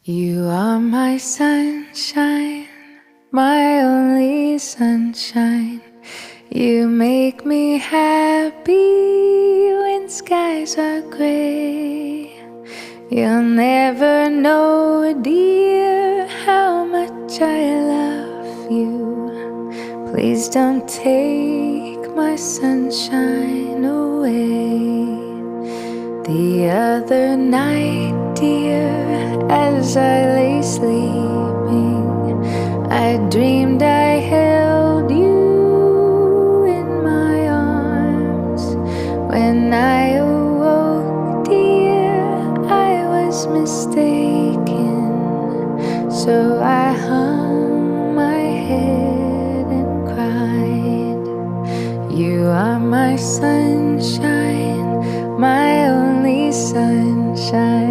You are my sunshine, my only sunshine. You make me happy when skies are gray. You'll never know, dear, how much I love you. Please don't take my sunshine away. The other night, dear, as I lay sleeping, I dreamed I held you in my arms. When I awoke, dear, I was mistaken. So I hung my head and cried. You are my sunshine, my only sunshine.